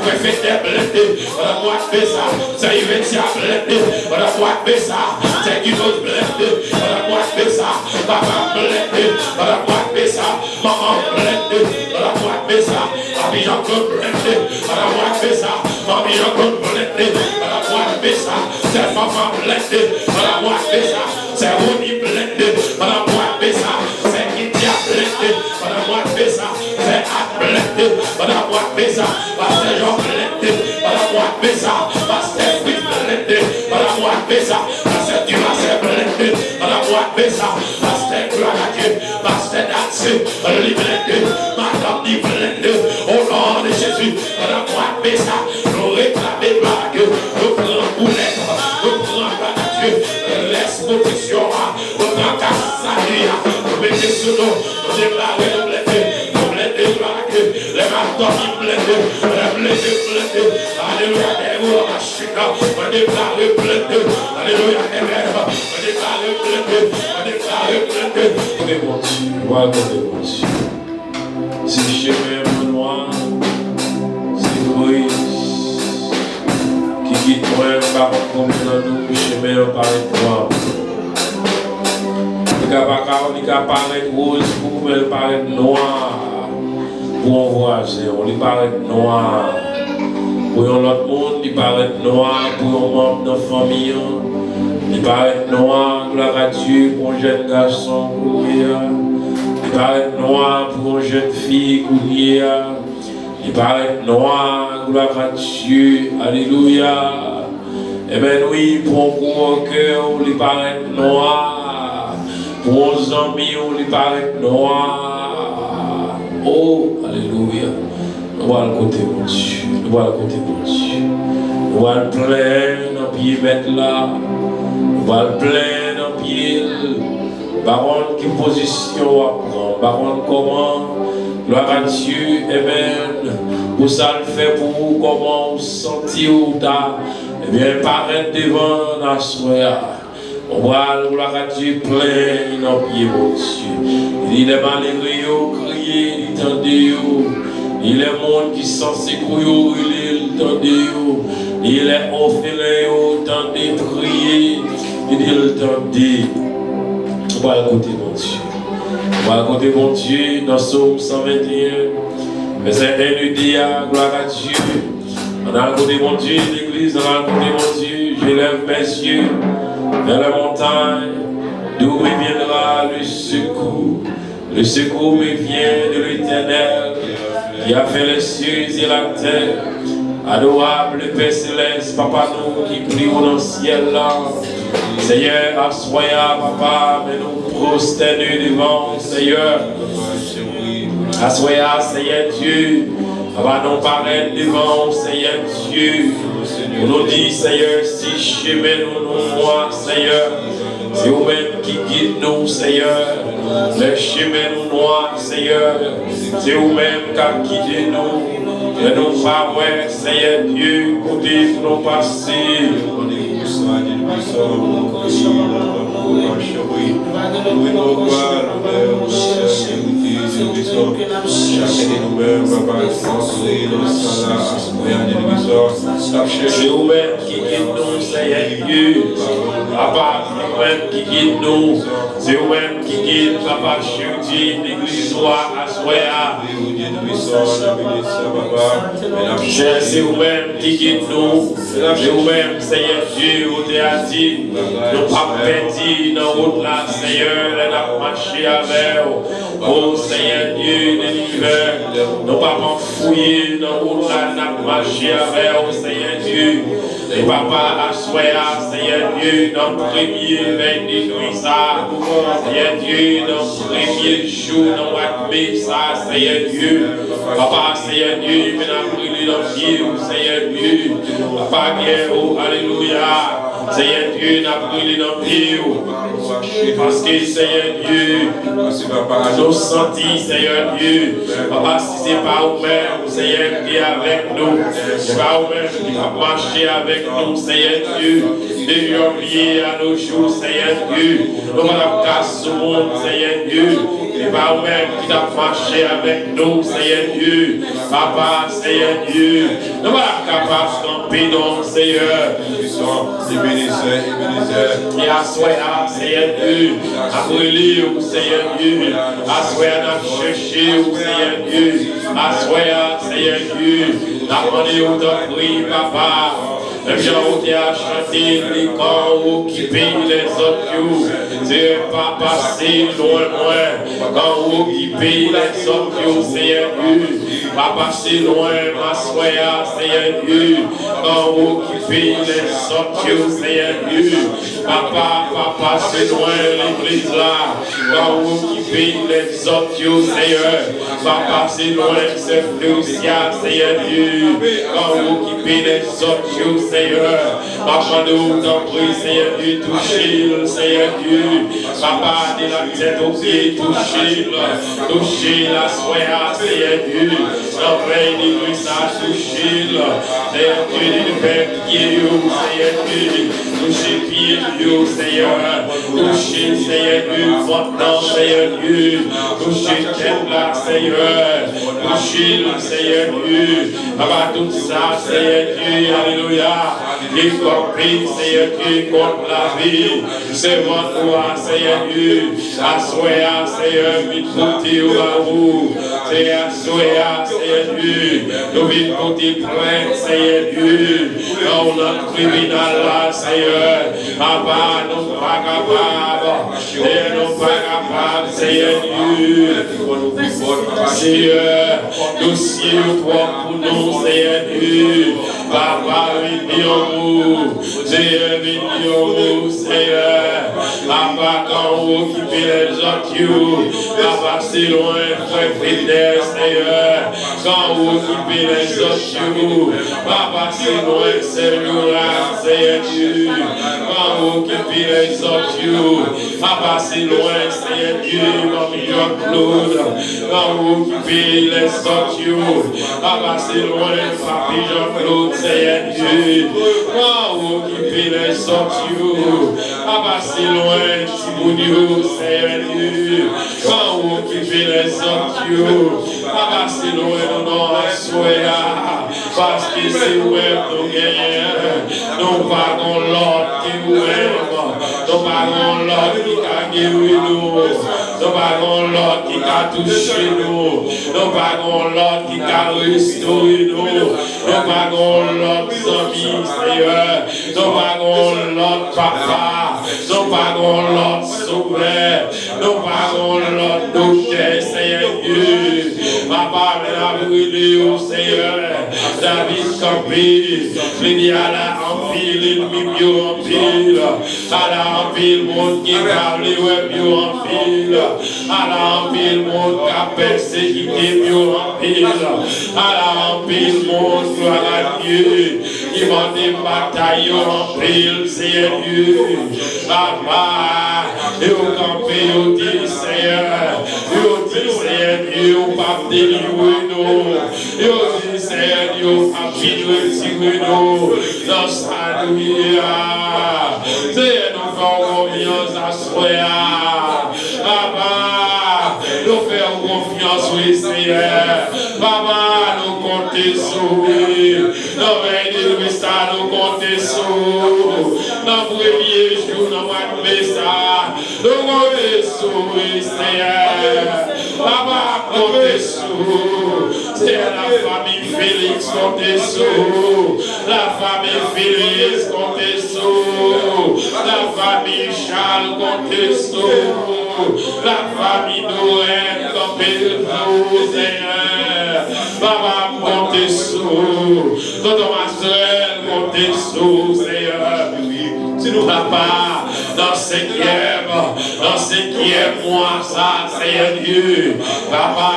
préfet des blindés, voilà moi fais ça, c'est Yvetia blindé, voilà moi fais ça, c'est Guidos blindé, voilà moi fais ça, papa blindé, voilà moi fais ça, maman blindé, voilà moi fais ça, papi Jean-Claude blindé, voilà moi fais ça, mamie Jean-Claude blindé, voilà moi fais ça, c'est maman blindé, voilà moi fais ça, c'est Rony blindé, voilà moi fais ça, c'est Kitia blindé, voilà moi fais ça, c'est Ad blindé, voilà moi fais ça, Pasteur Jean blindé, voilà moi fais ça, Pasteur Fritz blindé, voilà moi fais ça, Pasteur Dumas blindé, voilà moi fais ça, Pasteur gloire à Dieu, Pasteur Datsé, blindé, Madame dit blindé, au nom de Jésus, voilà moi fais ça, nous réclamer gloire à Dieu, nous prenons boulette, nous prenons gloire à Dieu, laisse protection, nous prenons ta salut, nous mettez sous nous, nous déclarons nous blindé, gloire à Dieu, les matons qui blindé, les blindés, alléluia, des roues à chute, on déclare blindé, alléluia, des verres, on déclare blindé, on déclare blindé. Voilà, mon Dieu. C'est chemin noir, c'est Moïse qui guide moi, par contre, dans nous, chemin par noir. Il paraît rose pour vous, il paraît noir pour un voisin, il paraît noir pour un autre monde, il paraît noir pour un membre de la famille, il paraît noir, gloire à Dieu, pour un jeune garçon, il paraît noir pour une jeune fille, il paraît noir, gloire à Dieu, alléluia. Eh bien oui, pour un gros cœur, il paraît noir, pour un ami, il paraît noir. Oh, alléluia. Nous voilà le côté mon Dieu. Nous voilà le côté mon Dieu. Nous voilà plein dans pied mettre là. Nous voilà plein dans pied. Baron, qui position à prendre? Baron, comment? Gloire à Dieu, amen. Pour ça le fait pour vous, comment vous sentez ou ta? Eh bien, paraître devant la soirée. On voit le gloire à Dieu plein dans pied mon Dieu. Il est malheureux, crier, il tendait. Il est monde qui censé couillou, il tendait. Il est offert, il tendait prier, il tendait. On va écouter mon Dieu. On va écouter mon Dieu dans Psaume 121. Mais c'est un dia, gloire à Dieu. On a écouté mon Dieu, l'église, on a écouté mon Dieu. Je lève mes yeux vers la montagne, d'où me viendra le secours. Le secours me vient de l'Éternel, qui a fait les cieux et la terre. Adorable Père Céleste, Papa, nous qui prions dans le ciel là. Seigneur, assoya, Papa, mais nous prosternons devant, Seigneur. Assoya, Seigneur Dieu, Papa, nous paraître devant, Seigneur Dieu. Nous nous dit, Seigneur, si chemin nous moi, Seigneur. C'est vous-même qui guide nous, Seigneur. Le chemin nous noir, Seigneur. C'est vous-même qui guide nous. Et nous pas ouais, Seigneur Dieu, côté pour nous passer. C'est vous-même qui guide nous, Seigneur Dieu. Papa, c'est vous-même qui guide nous. C'est vous-même qui guide Papa Chouti, l'église à Soya. C'est vous-même qui guide nous. C'est vous-même, Seigneur Dieu, au théâtre. Nous pas perdus dans la route là, Seigneur. Nous avons marché avec vous. Oh, Seigneur Dieu, de l'hiver. Nous pas fouillé dans la route là, nous avons marché avec vous, Seigneur Dieu. Et papa, assoya, Seigneur Dieu, dans le premier veille de nuit, ça. Seigneur Dieu, dans le premier jour, dans la nuit, ça, Seigneur Dieu. Papa, Seigneur Dieu, mais n'a brûlé dans le pied, Seigneur Dieu. Papa, bien, oh, alléluia. Seigneur Dieu, n'a brûlé dans le pied. Parce que, Seigneur Dieu, nous sentis, Seigneur Dieu. Papa, si ce n'est pas vous-même, Seigneur, qui est avec nous. C'est pas vous-même qui va marcher avec nous, Seigneur Dieu. De janvier à nos jours, Seigneur Dieu. Nous allons casser ce monde, Seigneur Dieu. C'est pas vous-même qui t'a marché avec nous, Seigneur Dieu. Papa, Seigneur Dieu. Nous sommes capables de camper dans le Seigneur. Et à soi, Seigneur Dieu. À brûler, Seigneur Dieu. À soi, à chercher, Seigneur Dieu. À soi, Seigneur Dieu. À demander au prix, Papa. Même gens qui a chanté les corps qui payent les autres, c'est pas passé loin loin. Quand vous qui payent les autres, Seigneur Dieu, pas passé loin, ma soya, Seigneur Dieu. Quand vous qui payez les autres, Seigneur Dieu, pas passé loin l'église là. Quand vous qui payez les autres, Seigneur, pas passé loin cette Lucia, Seigneur Dieu. Quand vous qui payez les autres, Seigneur, papa nous t'en prie, Seigneur Dieu, touchez-le, Seigneur Dieu. Papa, de la tête aux pieds, touchez-le, touchez la soya, Seigneur Dieu. L'enveille de l'église, touchez-le, Seigneur Dieu, de faire pied, Seigneur Dieu. Touchez pied, Seigneur. Touchez, Seigneur Dieu, maintenant, Seigneur Dieu. Touchez tête là, Seigneur. Touchez le Seigneur Dieu. Papa, tout ça, Seigneur Dieu, alléluia. Et compris, Seigneur Dieu, contre la vie. C'est votre toi, Seigneur Dieu. Assoya, Seigneur, vite côté à vous. C'est assoya, Seigneur Dieu. Nous vite côté plein, Seigneur Dieu. Dans notre tribunal là, Seigneur. Papa, nous pas capables. Et nous pas capables, Seigneur Dieu. Seigneur, dossier pour nous, Seigneur Dieu. Papa, viens-nous. Seigneur, viens-nous, Seigneur. Papa, quand vous occupez les autres, Papa, c'est loin, frère fidèle, Seigneur. Quand vous occupez les autres, Papa, c'est loin, Seigneur, Seigneur Dieu. Quand vous occupez les autres, Papa, c'est loin, Seigneur Dieu, comme Jean-Claude. Quand vous occupez les autres, Papa, c'est loin, Papi Jean-Claude, Seigneur Dieu. Quand vous occupez les autres, Papa, c'est loin, Tibounio, Seigneur Dieu. Quand vous occupez les autres, Papa, c'est loin, non, Soya. Parce que c'est où nous gagnons. Nous pagons l'autre qui nous aime. Nous pagons l'autre qui a guéri nous. Nous pagons l'autre qui a touché nous. Nous pagons l'autre qui a restauré nous. Nous pagons l'autre amis, Seigneur. Nous pagons l'autre papa. Nous pagons l'autre sauveur. Nous pagons l'autre docteur, Seigneur Dieu. Papa, mais brûlé au Seigneur. David campé. Flédi à la empile, l'ennemi bio en pile. À la empile, monde qui parle, ouais, bio en pile. À la empile, monde qui a persécuté, bio en pile. À la empile, monde, gloire à Dieu. Qui vont des batailles en pile, Seigneur Dieu. Papa, et au campé, au dit Seigneur. Et au dit Seigneur Dieu, au pape délivrer nous. Et au dit Seigneur Dieu, au pape retirer nous. Dans sa nuit, Seigneur, nous faisons confiance à soi. Papa, nous faisons confiance, oui, Seigneur. Papa, nous comptons sur lui. Nous venons de ça, nous comptons sur lui. Dans le premier jour, nous avons ça. Nous comptons sur lui, Seigneur. Papa, comptez sur. C'est la famille Félix, comptez sur. La famille Félix, comptez sur. La famille Charles, comptez sur. La famille Noël, comptez sur, Seigneur. Papa, comptez sur. Tonton Marcel, comptez sur, Seigneur. Papa, dans cinquième mois, ça, Seigneur Dieu. Papa,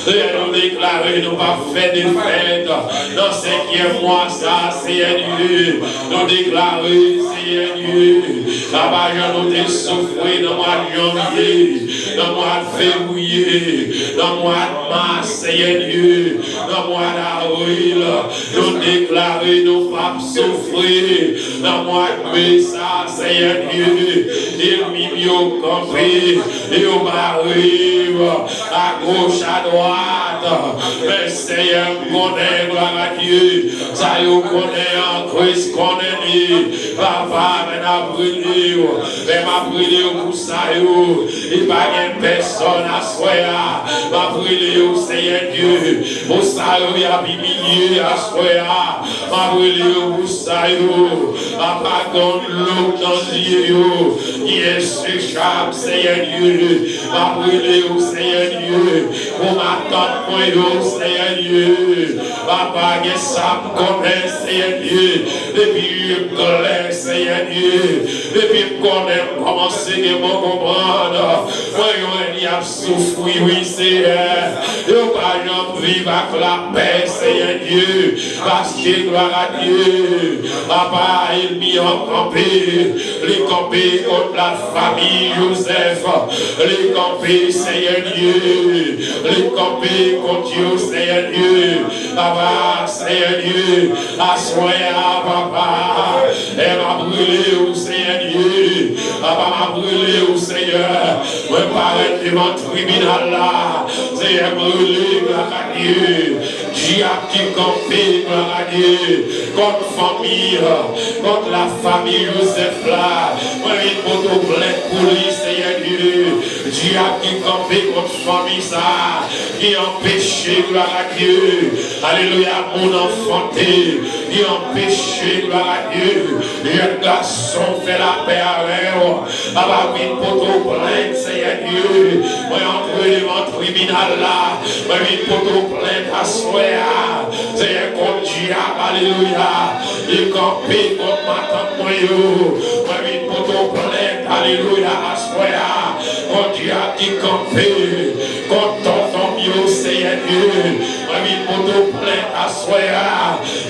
nous déclarer, nous pas fait des fêtes. Dans cinquième mois, ça, Seigneur Dieu. Nous déclarer, Seigneur Dieu. Papa, je nous ai souffert dans le mois de janvier, dans le mois de février, dans le mois de mars, Seigneur Dieu. Dans le mois d'avril, nous déclarer, nous pas souffrir. Dans le mois de mai, ça, Seigneur Dieu. Yo campé, yo m'arrive à gauche, à droite. Mais Seigneur, connaît, gloire à Dieu. Ça yo connaît en Christ, connaît. Papa, mais n'a brûlé, mais m'a brûlé pour ça yo. Il n'y a pas personne à soya. M'a brûlé au Seigneur Dieu. Pour ça yo, il y a humilié à soya. M'a brûlé pour ça yo. M'a pas donné l'eau dans les yeux. Yes, échappe, Seigneur Dieu, m'a brûlé au Seigneur Dieu, pour m'attendre, moi, au Seigneur Dieu, papa, que ça me connaît, Seigneur Dieu, depuis je connais, Seigneur Dieu, depuis je connais comment c'est que je comprendre, moi, il y a souffert, oui, Seigneur, je ne peux pas vivre avec la paix, Seigneur Dieu, parce que gloire à Dieu, papa, il m'y a campé, les campé contre la famille Joseph, les campés, Seigneur Dieu, les campés contre Dieu, Seigneur Dieu, papa, Seigneur Dieu, assoya, papa, elle m'a brûlé au Seigneur Dieu, papa m'a brûlé au Seigneur, moi paraître devant le tribunal là, Seigneur brûlé, gloire à Dieu, diable qui campé, gloire à Dieu, contre famille, contre la famille Joseph là, moi il faut tout plaître pour lui, Seigneur Dieu, diable qui campé contre famille ça, qui empêché, gloire à Dieu, alléluia, mon enfanté, qui empêché, gloire à Dieu, le garçon fait la paix avec moi, papa, oui, pour tout plaître, Seigneur Dieu, moi entre devant le tribunal là, moi oui, pour tout plaître à soi, Seigneur, contre diable, alléluia, il campé contre ma tante, moi oui, pour tout plaître, alléluia, à soi, contre diable qui campé, contre ton mieux, Seigneur Dieu, moi oui, pour tout plaître, à soi,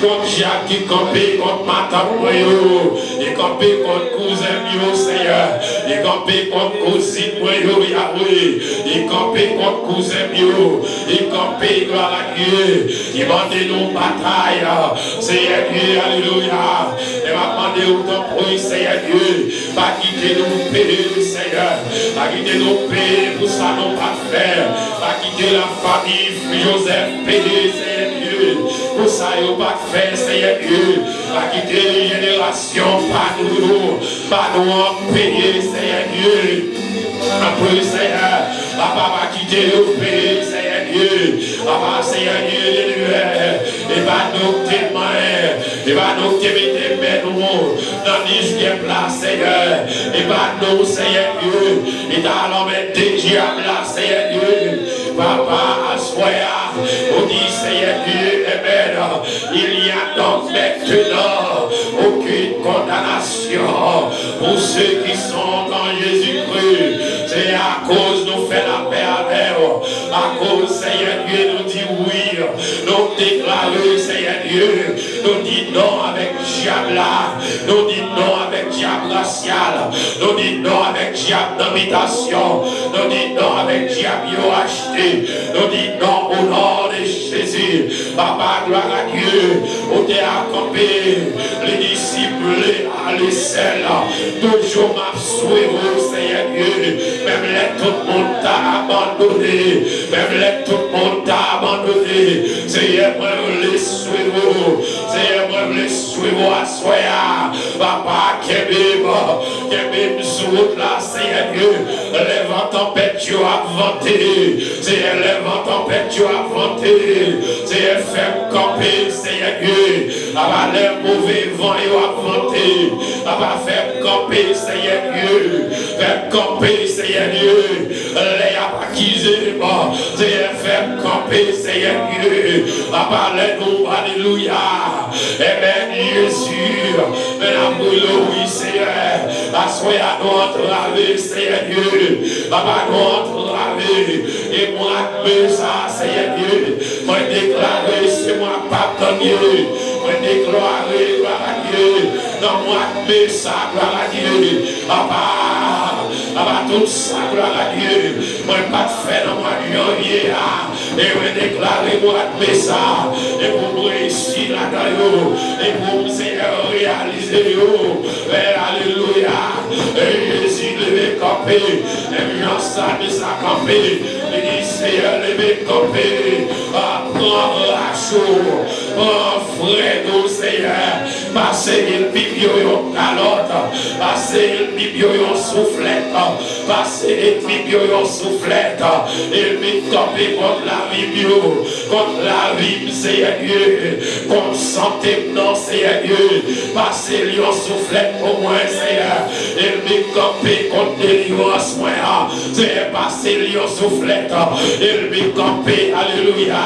contre diable qui campé, contre ma tante, moi il campé contre cousin mieux, Seigneur, il campé contre cousine, moi Yahweh, il campé contre cousin mieux, il campé, gloire à Dieu, il m'a donné nos batailles, Seigneur Dieu, alléluia, il m'a demandé autant pour Seigneur Dieu, pas quitter nos pays, Seigneur, pas quitter nos pays, pour ça non pas faire, pas quitter la famille, Joseph, pays, Seigneur Dieu, pour ça non pas faire, Seigneur Dieu, pas quitter les générations, pas nous en payer, Seigneur Dieu. Après, Seigneur, papa va quitter le pays, Seigneur Dieu. Papa, Seigneur Dieu, il va nous témoigner, il va nous témoigner, nous, dans l'isque place, Seigneur. Il va nous, Seigneur Dieu, il va nous mettre des diables là, Seigneur Dieu. Papa, assoya, on dit, Seigneur Dieu, amen. Il y a donc maintenant aucune condamnation pour ceux qui sont en Jésus-Christ. C'est à cause nous fait la paix avec eux. À cause, Seigneur Dieu, nous dit oui. Nous déclarons, Seigneur Dieu. Nous dit non avec diable là. Nous dit non avec diable racial. Nous dit non avec diable d'habitation. Nous dit non avec diable acheté. Nous dit non au nom de Jésus. Papa, gloire à Dieu. On t'a accompagné les disciples à l'essai là. Toujours m'a souhaité, Seigneur Dieu. Même les tout le monde t'a abandonné. Même les tout le monde t'a abandonné. Seigneur, moi, les suivre. Seigneur, moi, les suivre à soya. Papa, qui est sur route là, Seigneur Dieu. Les vents tempêtes, tu as vanté. Seigneur, les vents tempêtes, tu as vanté. Seigneur, fais camper, Seigneur Dieu. Papa, les mauvais vents, tu as vanté. Papa, fais camper, Seigneur Dieu. Fais camper, Seigneur Dieu. Les accusés, Seigneur, fais camper, Seigneur Dieu. Papa, les nous, alléluia. Amen, Jésus. Maintenant, oui, Seigneur. Assoyez à nous entraver, Seigneur Dieu. Papa, nous entraver. Et moi, ça, Seigneur Dieu. Moi, déclarer, c'est moi, papa, Dieu. Moi, déclarer, gloire à Dieu. Dans moi, ça, gloire à Dieu. Papa, tout ça, gloire à Dieu. Moi, pas de fait dans moi, janvier. Et moi, déclarer, moi, ça. Et pour réussir la et pour Seigneur réaliser. Alléluia. Et Jésus levé campé. Et Jean ça de sa campé. Il dit Seigneur levé campé. Prends la chaud. Prends frère nous Seigneur. Passez une bibio yon calotte. Passez une bibio yon soufflette. Passez une bibio yon soufflette. Il met campé contre la bibio. Contre la vie Seigneur Dieu. Contre santé non Seigneur Dieu. Passez yon soufflette au moins Seigneur. Il met campé contre délivrance moi. C'est passé yon soufflette. Il met campé. Alléluia.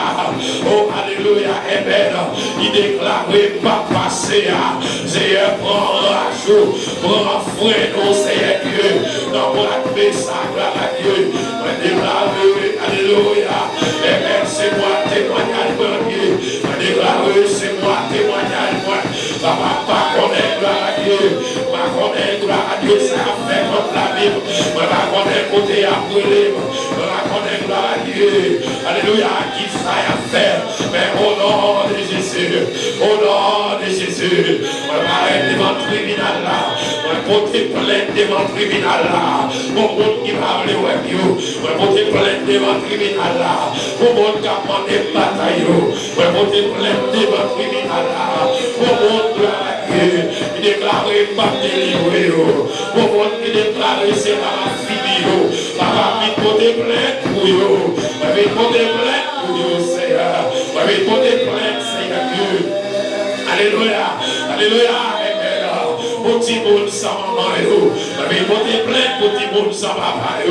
Oh alléluia. Amen. Il déclare pas passer. Seigneur prend la joue. Prend frère non Seigneur Dieu. Dans mon message à Dieu. Je déclare alléluia. Amen. C'est moi témoignage mon Dieu. Je déclare c'est moi témoignage moi. Papa pas connaître gloire à Dieu. Pas connaître gloire à Dieu. Ça a fait contre la Bible. Pas connaître côté à brûler. Pas connaître gloire à Dieu. Alléluia. Qui ça a fait. Mais au nom de Jésus. Au nom de Jésus. On va arrêter devant le tribunal là. On va porter plainte devant le tribunal là. Pour monde qui parle avec vous. On va porter plainte devant le tribunal là. Pour monde qui a demandé bataille. On va porter plainte devant le tribunal là. Pour monde qui a qui déclare pas délivré. Pour monde qui déclare c'est pas fini. Papa vite porter plainte pour vous. Vite porter plainte pour vous Seigneur. Vite porter plainte Seigneur Dieu. Alléluia. Alléluia. Petit monde sans maman, je vais porter plainte pour petit monde sans papa, je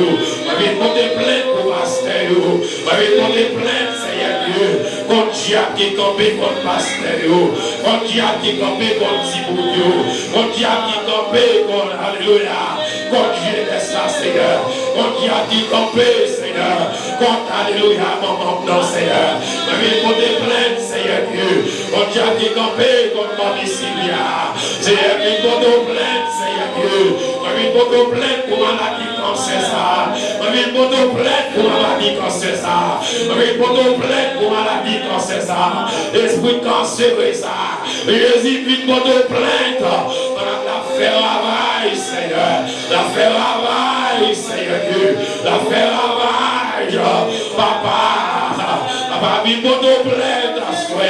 vais porter plainte pour pasteur, je vais porter plainte, Seigneur Dieu, contre Diable qui campé contre pasteur, contre Diable qui campé contre Tiboud, contre Diable qui campé contre, alléluia, contre jeunesse, Seigneur, contre Diable qui campé, Seigneur, contre, alléluia, maman, non, Seigneur, je vais porter plainte, Seigneur Dieu, contre Diable qui campé contre Mamicilia, Seigneur, qui plainte, Seigneur Dieu. Je vais porter plainte pour maladie cancer ça. Je vais porter plainte pour maladie cancer ça. Je vais porter plainte pour maladie cancer ça. Esprit cancer ça. Jésus vient porter plainte. La faire travail, Seigneur. La faire travail, Seigneur Dieu. La faire travail, Papa. Papa vient porter plainte à soi.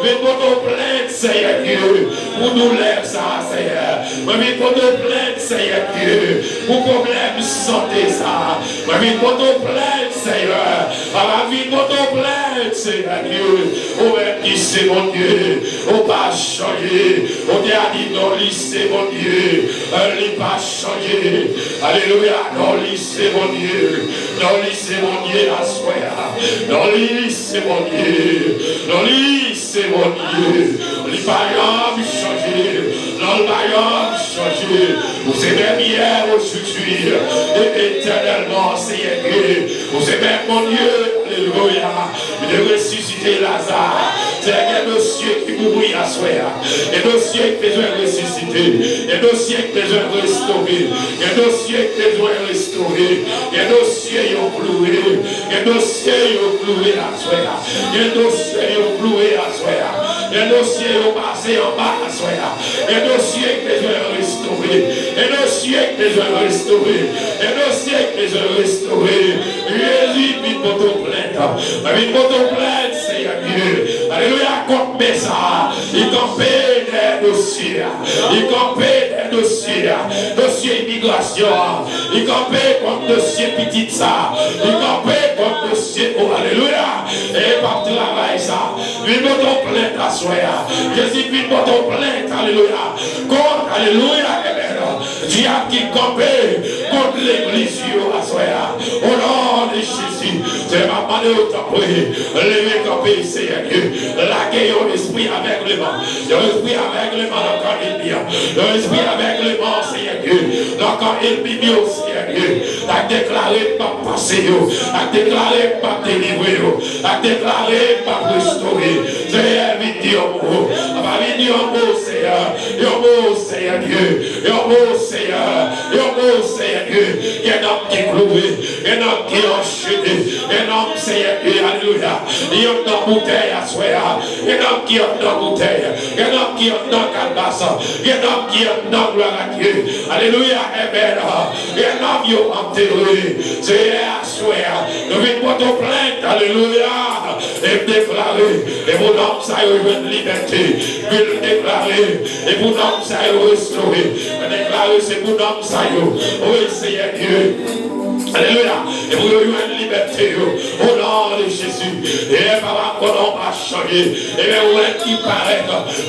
Vient porter plainte, Seigneur Dieu. Pour douleur ça, Seigneur. Je vais porter plainte, Seigneur Dieu. Pour problème santé ça. Je vais porter plainte, Seigneur. Je vais porter plainte, Seigneur Dieu. Oh, qui c'est mon Dieu. Oh, pas changer. Oh, tu as dit non, c'est mon Dieu. Il n'est pas changé. Alléluia. Non, c'est mon Dieu. Non, c'est mon Dieu à soi. Non, c'est mon Dieu. Non, c'est mon Dieu. Il n'est pas changé. Non, le baillon changé. Vous êtes même hier, aujourd'hui, et éternellement, Seigneur Dieu. Vous êtes même mon Dieu, alléluia. De ressusciter Lazare. C'est un dossier qui mourit à soi. Un dossier qui besoin ressusciter. Un dossier qui besoin restaurer. Un dossier qui besoin restaurer. Un dossier qui est cloué. Un dossier qui est cloué à soi. Un dossier qui est cloué à soi. Un dossier qui est passé en bas à soi. Un dossier qui besoin restaurer. Un dossier qui besoin restaurer. Un dossier qui besoin restaurer. Jésus, vite pour ton plainte. Vite pour ton plainte, Seigneur Dieu. Alléluia, contre ça. Il campait des dossiers. Il campait des dossiers. Dossier immigration. Il campait contre dossier petit ça. Il campait contre dossier. Oh, alléluia. Et par travail ça. Vite pour ton plainte à soi. Jésus, vite pour ton plainte. Alléluia. Contre, alléluia. Diable qui campait contre l'église à soi. Au nom de Jésus. C'est ma demande au temps pour lever camper, Seigneur Dieu. L'accueillons l'esprit avec le vent. L'esprit avec le vent, encore il dit. L'esprit avec le vent, Seigneur Dieu. Encore il dit, Seigneur Dieu. A déclaré pas passer, a déclaré pas délivrer, a déclaré pas restaurer. Seigneur, vite dire un mot. Va vite dire un mot, Seigneur. Your mot, Seigneur Dieu. Your mot, Seigneur. Your mot, Seigneur Dieu. Il y a un homme qui est cloué. Il y a un homme qui est enchaîné. Il y a un homme, Seigneur Dieu. Alléluia. Il y a un homme bouteille à soi. Il y a un homme qui est dans bouteille. Il y a un homme qui est dans calebasse. Il y a un homme qui est dans gloire à Dieu. Alléluia. Amen. Il y a un homme qui est enterré. C'est à soi. Nous venons pour ton plainte. Alléluia. Et déclarer. Et mon homme, ça y est, une liberté. Je le déclarer. Et mon homme, ça y est, restaurer. Je déclarer, c'est mon homme, ça y est. Oui, Seigneur Dieu. Alléluia. Et vous avez une liberté au nom de Jésus. Et papa, qu'on va changer. Et bien, où est-ce qu'il paraît?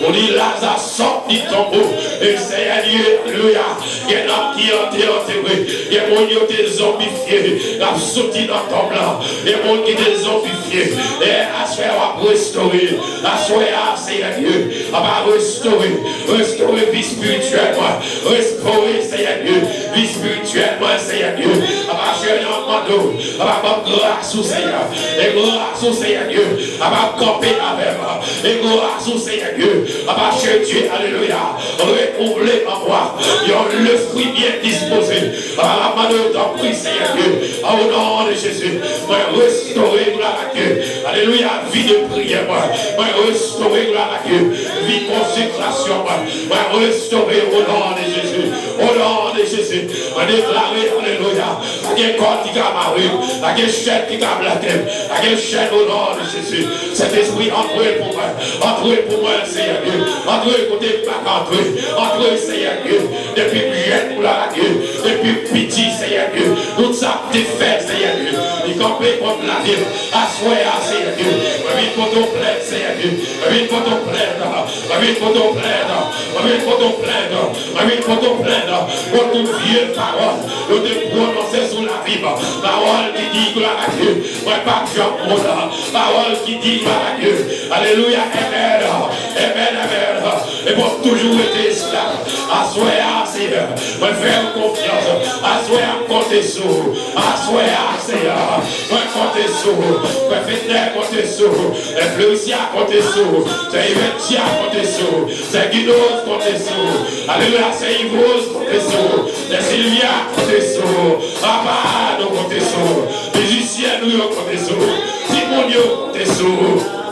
On dit Lazare sort du tombeau. Et Seigneur Dieu, alléluia. Il y a un homme qui a été enterré. Il y a un monde qui a été zombifié. Il a sauté dans le tombe là. Il y a un monde qui a été zombifié. Et à ce faire, on va restaurer. À ce faire, Seigneur Dieu, on va restaurer. Restaurer vie spirituellement. Restaurer, Seigneur Dieu, vie spirituellement, Seigneur Dieu. On va chercher un mando. On va grâce au Seigneur. Et grâce au Seigneur Dieu. On va camper avec moi. Et grâce au Seigneur Dieu. On va chercher Dieu. Alléluia. Recouvrer en moi. Il y a le fruit bien disposé. On va demander ton prix, Seigneur Dieu. Au nom de Jésus. Moi, restaurer gloire à Dieu. Alléluia. Vie de prière. Moi, restaurer gloire à Dieu. Vie de consécration. Moi, restaurer au nom de Jésus. Au nom de Jésus. Moi, déclarer. Alléluia. Il y a un corps qui a marru. Il y a une chaîne qui a blaqué. Il y a une chaîne au nom de Jésus. Cet esprit, entrez pour moi. Entrez pour moi, Seigneur Dieu. Entrez côté pas entrez. Entrez, Seigneur Dieu. Depuis jeune pour la Dieu. Depuis petit, Seigneur Dieu. Tout ça, tu fais, Seigneur Dieu. Il campait contre la vie. Assoyez, Seigneur Dieu. Reviens pour ton plaide, Seigneur Dieu. Reviens pour ton plaide. Reviens pour ton plaide. Reviens pour ton plaide. Reviens pour ton plaide. Pour toute vieille parole. Nous te prononcer sous la vie. Parole qui dit gloire à Dieu. Moi, pas de Jean parole qui dit gloire à Dieu. Alléluia. Amen. Amen. Amen. Et pour toujours être esclave. Assoyez, Seigneur. Moi, faire confiance. Assoyez, compter sur. Assoyez, Seigneur. Moi, compter sur. Moi, faire compter sur. Les fleurissia compter sur. C'est Yvetia compter sur. C'est Guidos compter sur. Alléluia. C'est Yvos compter sur. C'est Sylvia compter sur. Papa, nous compter sur. Les musiciens, nous compter sur. Timonio compter sur.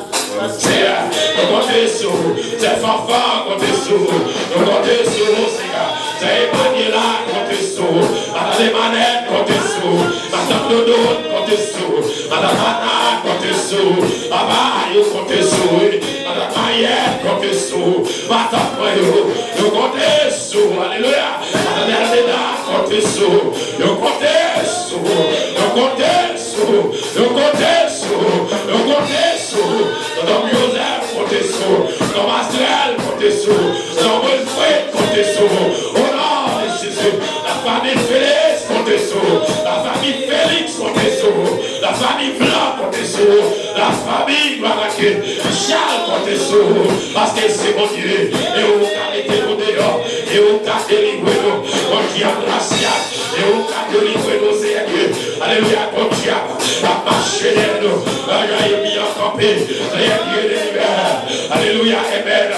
Seigneur, nous comptons sur, c'est Fanfan comptez sur, nous comptons sur, Seigneur, c'est Emmanuela comptez sur, Madame Emmanuel comptez sur, Madame Dodo comptez sur, Madame Anna comptez sur, Papa, vous comptez sur, Madame Maïette comptez sur, Madame Mayo, nous comptons sur, Alléluia, Madame Elena comptez sur, nous comptons sur, nous comptons sur, nous comptons sur, nous comptons sur, Dom Joseph, comptez sur. Dom Astrel, comptez sur. Dom Wilfred, comptez sur. Au nom de Jésus. La famille Félix, comptez sur. La famille Félix, comptez sur. La famille Blanc, comptez sur. La famille Maraké. Charles, comptez sur. Parce que c'est mon Dieu. Et où qu'a été nous dehors. Et où qu'a délivré nous. Mon diable racial. Et où qu'a délivré nous, c'est Dieu. Alléluia, mon diable. A marché derrière nous. Regarde bien campé. Dieu de l'hiver. Alléluia, Amen.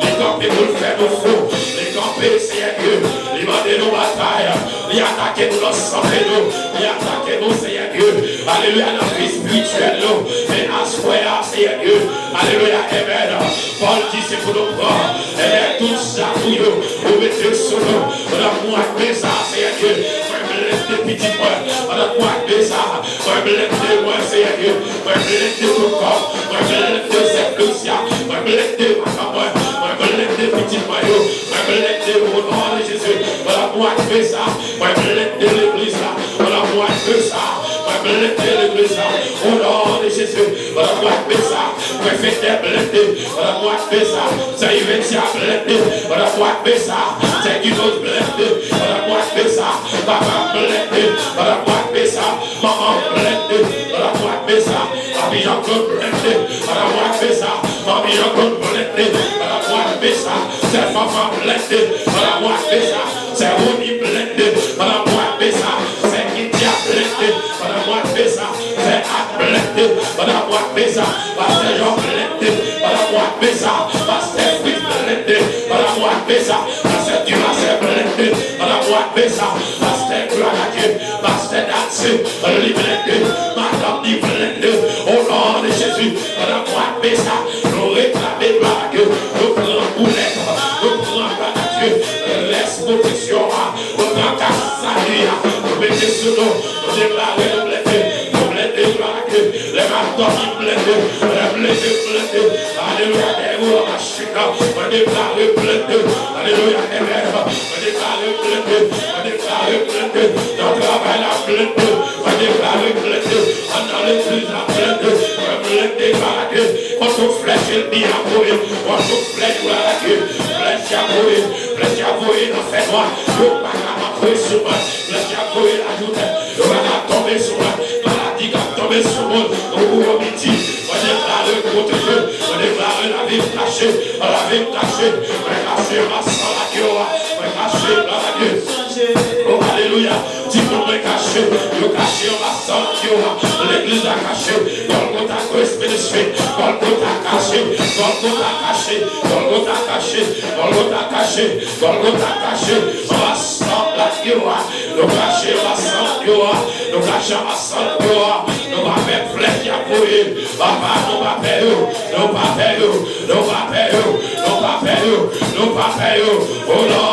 Les campés pour le faire nous faux. Les campés, Seigneur Dieu. Les mandés nos batailles. Les attaquer nous, l'ensemble nous. Les attaquer nous, Seigneur Dieu. Alléluia, dans la vie spirituelle nous. Mais à ce point-là, Seigneur Dieu. Alléluia, Amen. Paul dit c'est pour nous prendre. Et tout ça pour nous. Vous mettez sur nous. On a moins que ça, Seigneur Dieu. On a blessé petit point. On a moins que ça. On a blessé moi, Seigneur Dieu. On a blessé tout corps. On a blessé cette Lucia. On a blessé ma campagne. On a blessé petit maillot. On a blessé au nom de Jésus. On a moins que ça. On a blessé l'église là. On a moins que ça. On a blessé l'église là. Au nom de Jésus. On a moins que ça. On a fait des blessés. On a moins que ça. Ça y va, c'est à blessé. On a moins que ça. C'est qui nous blessé. On a moins que ça. Papa blessé. On a moins que ça. Maman blessé. On a moins que ça. Papi Jean-Claude blessé. On a moins que ça. Mamie Jean-Claude blessé. On a moins que ça. C'est Fafa blessé. On a moins que ça. C'est Roni blessé. On a moins que ça. C'est Kitia blessé. On a moins que ça. C'est Ak blessé. On a moins que ça. Pasteur Jean blessé. On a moins que ça. Pasteur Fritz blessé. On a moins que ça. sous nous. Nous déclarons nous blessés. Nous blessés, gloire à Dieu. Les matons qui blessés. Les blessés. Alléluia. On déclare blessés. Alléluia. Amen. On déclare blessés. On déclare blessés. Dans le travail, la blessés. On déclare blessés. Dans l'église, la blessés. On blessés, gloire à Dieu. On se flèche, il dit à vous. On se flèche, gloire à Dieu. Flèche à vous. Flèche à vous. Non, c'est moi. Je ne vais pas tomber sur moi. Flèche à vous. La journée. Je ne vais pas tomber sur moi. Maladie qui va tomber sur moi. Au midi. On déclare contre Dieu. On déclare la vie cachée. La vie cachée. On est caché. Ma sang à Dieu. On est caché. Gloire à Dieu. Oh, alléluia. Si vous me cachez, vous cachez, on va sortir. L'église a caché. Golgotha caché. Golgotha caché. Golgotha caché. Golgotha caché. Golgotha caché. Golgotha caché. On va sortir. Nous cacher, on va sortir. Nous cacher, on va sortir. Nous va faire flèche à courir. Papa, nous va faire. Nous va faire. Nous va faire. Nous va faire. Nous va faire. Oh non.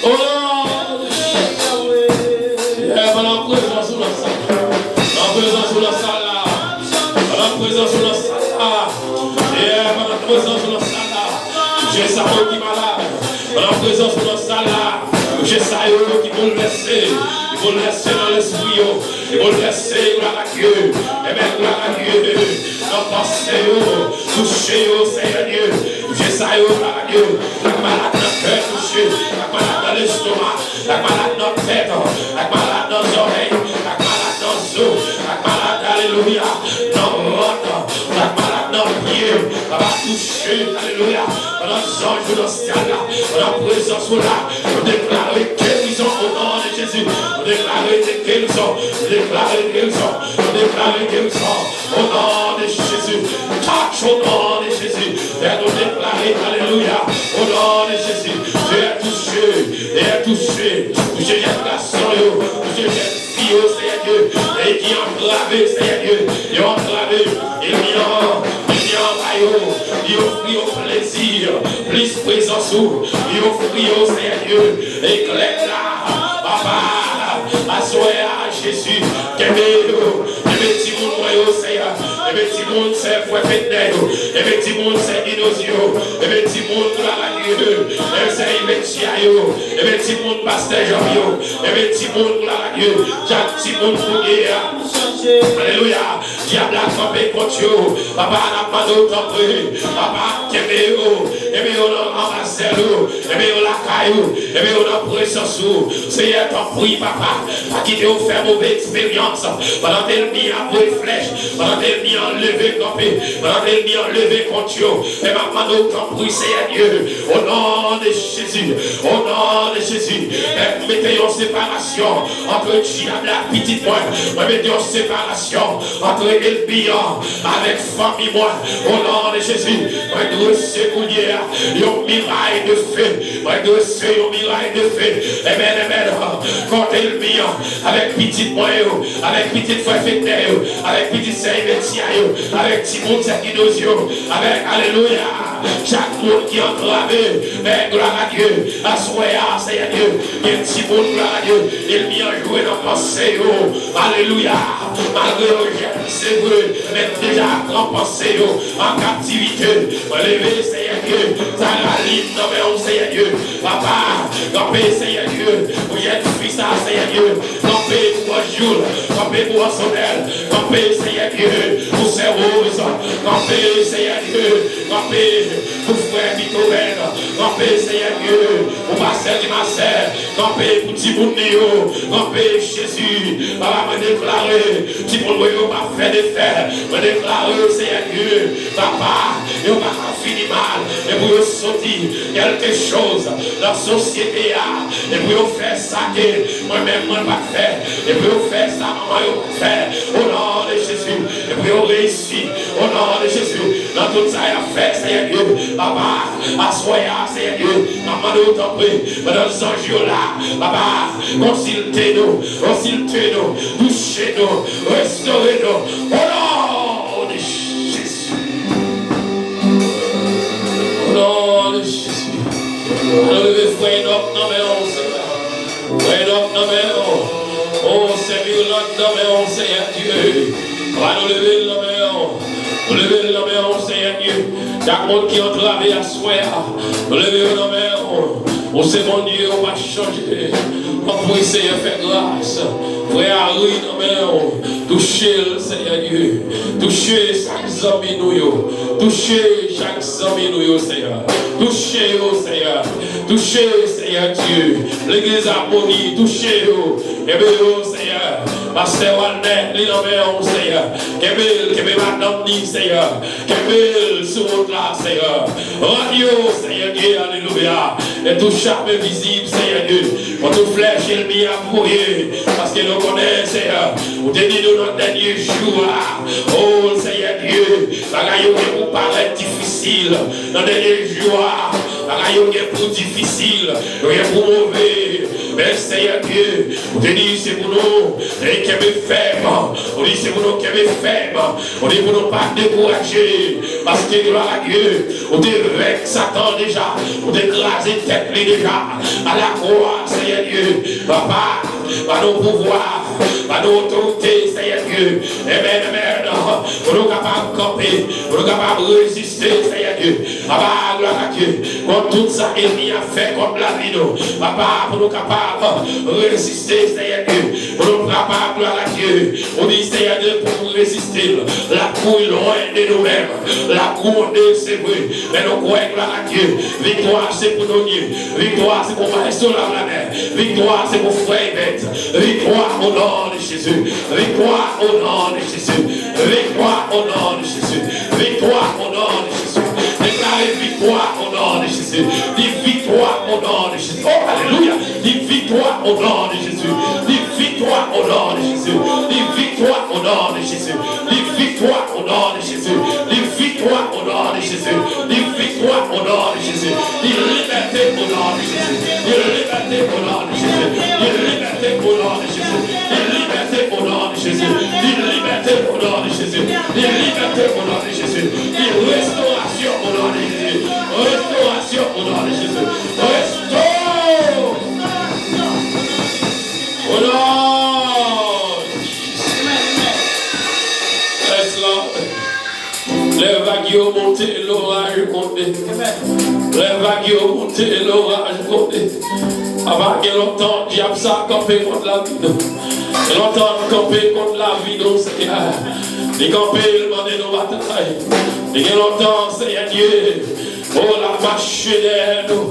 Oh Lord, j'ai ça qui malade, en présence de notre salle là, j'ai ça qui vont le laisser, ils vont le laisser dans l'esprit, ils vont le laisser, gloire à Dieu, et bien gloire à Dieu, dans pensée, toucher au Seigneur Dieu, j'ai ça gloire à Dieu, la malade dans le cœur touché, la malade dans l'estomac, la malade dans la tête, la malade dans les oreilles, la malade dans les os, la malade, alléluia, dans le ventre, la malade dans le pied, elle va toucher, alléluia. Dans les anges, dans le ciel, dans la présence là, on déclare guérison au nom de Jésus. On déclare guérison, on déclare guérison, on déclare guérison au nom de Jésus. Touch au nom de Jésus. Et nous déclarer, alléluia, au nom de Jésus. J'ai touché, touché les garçons, touché les filles, Seigneur Dieu, et qui ont entravé, Seigneur Dieu, ils ont entravé, ils offrit au plaisir, plus présence, il offrit au Seigneur, éclaire là, papa, assoyez à Jésus, qu'aimez-vous, petit monde, Seigneur, petit monde, c'est frère Pétnel, petit monde, c'est Inosio, petit monde, gloire à Dieu, c'est Imechiayo, petit monde, pasteur Jean-Yo, petit monde, gloire à Dieu, petit monde, pour guérir. Alléluia, diable a campé contre eux, papa n'a pas d'autre prix, papa qui aimé eux, aimé eux dans l'embrasseur, aimé eux la caillou, aimé eux dans la présence, Seigneur t'en prie papa, pas quitter vous faire mauvaise expérience, pendant qu'elle mis à vos flèches, pendant qu'elle mis enlevé campé, pendant qu'elle mis enlevé contre eux, et maintenant t'en prie Seigneur Dieu, au nom de Jésus, au nom de Jésus, mettez en séparation entre le diable et la petite moi, mettez en séparation entre le bilan avec famille moi au nom de Jésus moi dois secouer un miraille de feu moi dois un miraille de feu amen quand le bilan avec petite moi avec petite frère Fétnel avec petite sœur Métia avec Timon Sakinosio avec alléluia chaque monde qui est entravé gloire à Dieu assoya Seigneur Dieu et Timon gloire à Dieu il vient jouer dans pensée alléluia malgré c'est vrai, mais déjà grand pensée en captivité, lever Seigneur Dieu, ça la ligne dans mes Seigneur Dieu, papa, campé Seigneur Dieu, vous êtes fils à Seigneur Dieu, campé pour un jour, campé pour un sonel, campé Seigneur Dieu, pour ses roses, campé Seigneur Dieu, campé pour frère Mitoven, campé Seigneur Dieu, pour Marcel et Marcel, campé pour Timounio, campé Jésus, papa me déclarer, Timounio va faire des faits, me déclarer Seigneur Dieu, papa, il va pas finir mal, et pour sortir quelque chose dans la société, et pour faire ça que moi-même, moi, pas faire, et pour faire ça, maman, faire, au nom de Jésus, et pour réussir, au nom de Jésus, dans tout ça, il a fait, Seigneur Dieu. Papa, assoya, Seigneur Dieu. Maman, nous t'en prie, dans les anges là, papa, consultez-nous, touchez-nous, restaurez-nous. Au nom de Jésus. Au nom de Jésus. Allez, frère, non, mais on sait. Frère, non, mais on. Oh, Seigneur, non, mais on sait, Dieu. Va nous lever la main. Nous lever la main, Seigneur Dieu. Chaque monde qui entre avec à soir. Nous lever la main. On sait, mon Dieu, on va changer. On prie, Seigneur, fais grâce. Frère, Harry, non, mais touchez le Seigneur Dieu. Touchez chaque ami, nous. Touchez chaque ami, nous, Seigneur. Touchez, oh Seigneur. Touchez, Seigneur Dieu. L'église harmonie, touchez-vous. Et bien, oh Seigneur. Pasteur Walner, l'île Seigneur. Kébé madame ni Seigneur. Kébé sur votre là, Seigneur. Radio, Seigneur Dieu, alléluia. Et tout charme visible, Seigneur Dieu. Pour tout flèche, il m'y a mouillé. Parce que nous connaissons, Seigneur. Vous te dites dans notre dernier jour. Oh, Seigneur Dieu. Bagaille qui vous paraît difficile. Dans le dernier jour. Bagaille qui est pour difficile. Rien pour mauvais. Mais Seigneur Dieu. Vous te dites, c'est pour nous. Et qui est faible. On dit, c'est pour nous qui est faible. On dit, pour nous pas décourager. Parce que gloire à Dieu. On dit, avec Satan déjà. On dit, écraser tête déjà. À la croix, Seigneur Dieu. Papa, par nos pouvoirs, par nos autorités, Seigneur Dieu. Amen, amen. Pour nous capables de camper. Pour nous capables de résister, Seigneur Dieu. Papa, gloire à Dieu. Contre tout ça, il a fait contre la vie. Papa, pour nous capables de résister, Seigneur Dieu. Pour nous capables, gloire à Dieu. On dit, Seigneur Dieu, pour nous résister. La cour est loin de nous-mêmes. La cour est séparée. Mais nous croyons, gloire à Dieu. Victoire, c'est pour nos dieux. Victoire, c'est pour Maestro la mer. Victoire, c'est pour frère bête. Victoire au nom de Jésus. Victoire au nom de Jésus. Victoire au nom de Jésus. Victoire au nom de Jésus. Déclarez victoire au nom de Jésus. Dis victoire au nom de Jésus. Oh, alléluia. Dis victoire au nom de Jésus. Dis victoire au nom de Jésus. Dis victoire au nom de Jésus. Dis victoire au nom de Jésus. Dis victoire au nom de Jésus. Dis victoire au nom de Jésus. Dis liberté au nom de Jésus. Dis liberté au nom de Jésus. Dis liberté au nom de Jésus. Dis liberté au nom de Jésus. Dis liberté au nom de Jésus. Dis liberté au nom de Jésus. Dis restauration au nom de Jésus. Restauration au nom de Jésus. Restaure au nom de Jésus. Laisse-la. Les vagues ont monté, l'orage monté. Les vagues ont monté, l'orage monté. Avant que longtemps, diable ça a campé contre la vie. Longtemps, campé contre la vie, donc Seigneur. Les campés, ils demandent nos batailles. Et longtemps, Seigneur Dieu. Oh, la marche derrière nous.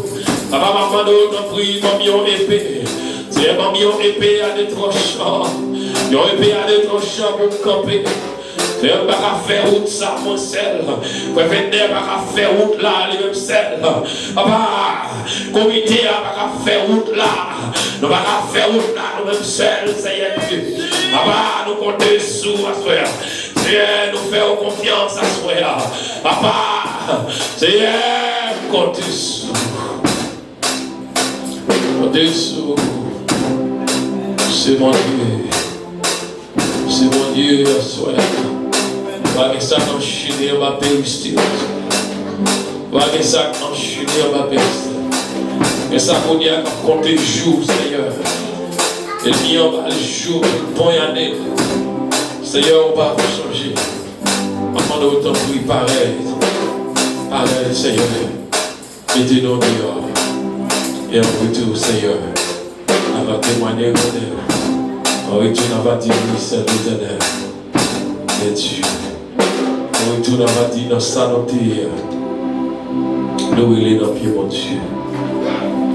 Papa, maman, nous t'en prie, maman, épée. C'est maman, épée à des tranchants. Ils ont épée à des tranchants pour camper. C'est un bac à faire route, ça, mon sel. Pour venir, bac à faire route là, les mêmes sel. Papa, comité, bac à faire route là. Nous bac à faire route là, nous mêmes sel, Seigneur Dieu. Papa, nous comptons sous, à soi. Seigneur, nous faisons confiance à soi. Papa, Seigneur, comptez sous. Comptez sous. C'est mon Dieu. C'est mon Dieu, à soi. Va que ça enchaîner ma péristyle. Va que ça enchaîner ma péristyle. Que ça vous dit à compter jour, Seigneur. Et bien on va le jour, bon année. Seigneur, on va changer. Maman de autant prie pareil. Pareil, Seigneur. Mettez-nous dehors. Et en retour, Seigneur, on va témoigner de on retourne à bâtir le ministère de l'Éternel. Et Dieu. On retourne à bâtir notre sainteté. Nous il est dans le pied, mon Dieu.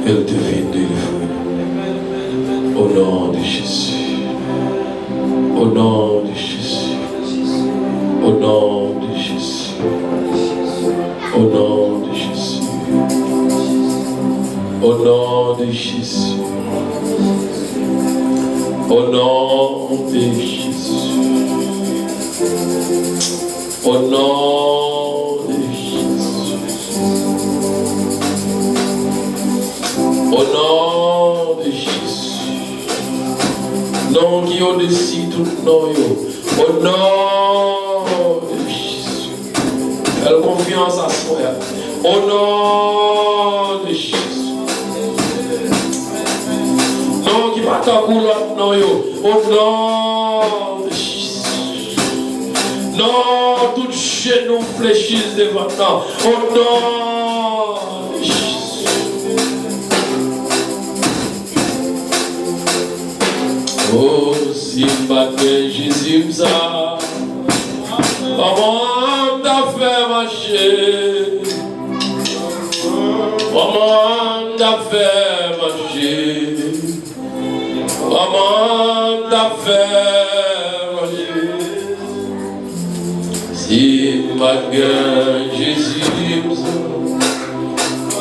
Elle devient délivrée. Au nom de Jésus. Au nom de Jésus. Au nom de Jésus. Au nom de Jésus. Au nom de Jésus. Au nom de Jésus. Au nom Au nom de Jésus. Nom qui est au-dessus tout nom. Au nom de Jésus. Fais confiance à soi. Au nom de Jésus. Non qui va t'en l'autre nom. Au nom de Jésus. Non, tout genou fléchisse devant nous. Au nom de Jésus. Oh, si je Jésus, ça, comment t'as fait marcher? Comment t'as fait marcher? Comment t'as fait marcher? Si je Jésus,